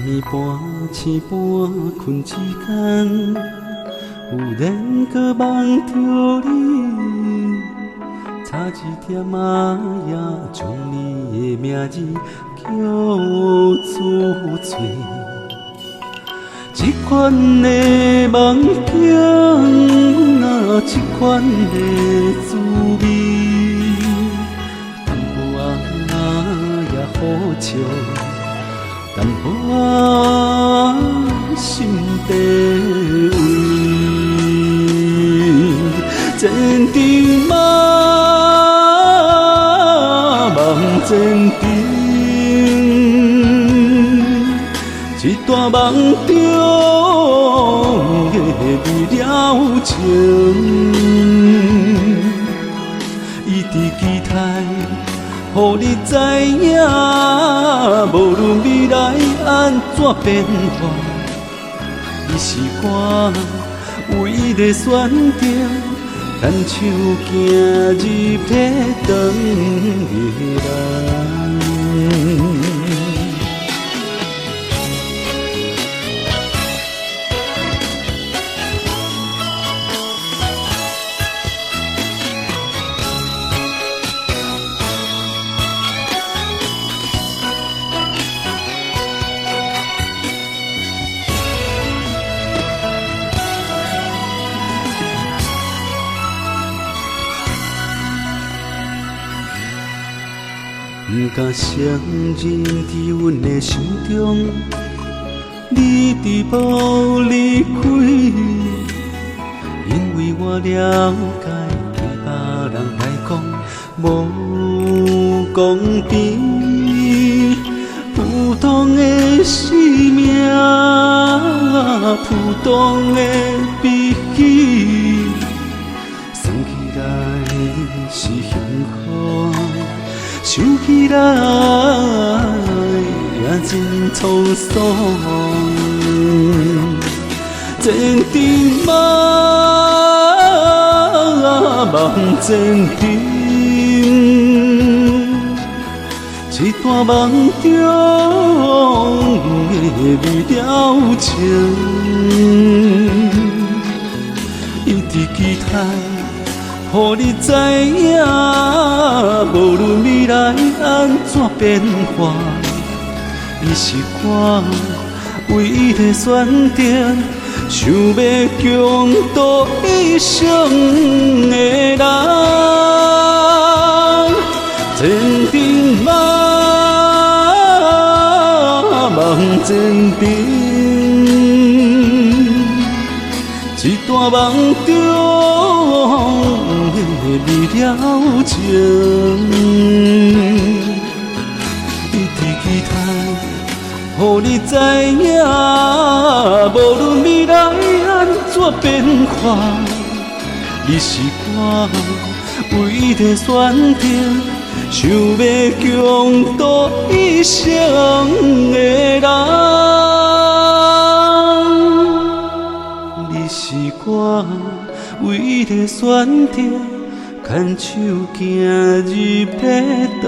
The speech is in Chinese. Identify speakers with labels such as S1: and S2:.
S1: 暝半醒半困之间，忽然搁梦着你，差一点仔也将你的名字叫出嘴。这款的梦境啊，这款的滋味，淡薄仔也好笑。淡薄仔心底位，千重梦，梦千重，一段梦中的美了情，一直期待。予你知影，无论未来安怎变化，你是我唯一的选择。牵手行入迄长夜内。不敢承认，伫阮的心中，你伫无离开，因为我了解，对别人来讲无公平，普通的生命，普通的悲喜，算起来是幸福。想起来也真沧桑，千重梦，梦千重，一段梦中的美了情，一直期待。予你知影，无论未来安怎变化，你是我唯一的选择。想要共度一生的人，千重梦，梦千重。一段梦中的美了情，一直期待，予你知影，无论未来安怎变化，你是我唯一的选择。想要共度一生的人。是我唯一的选择，牵手行入彼长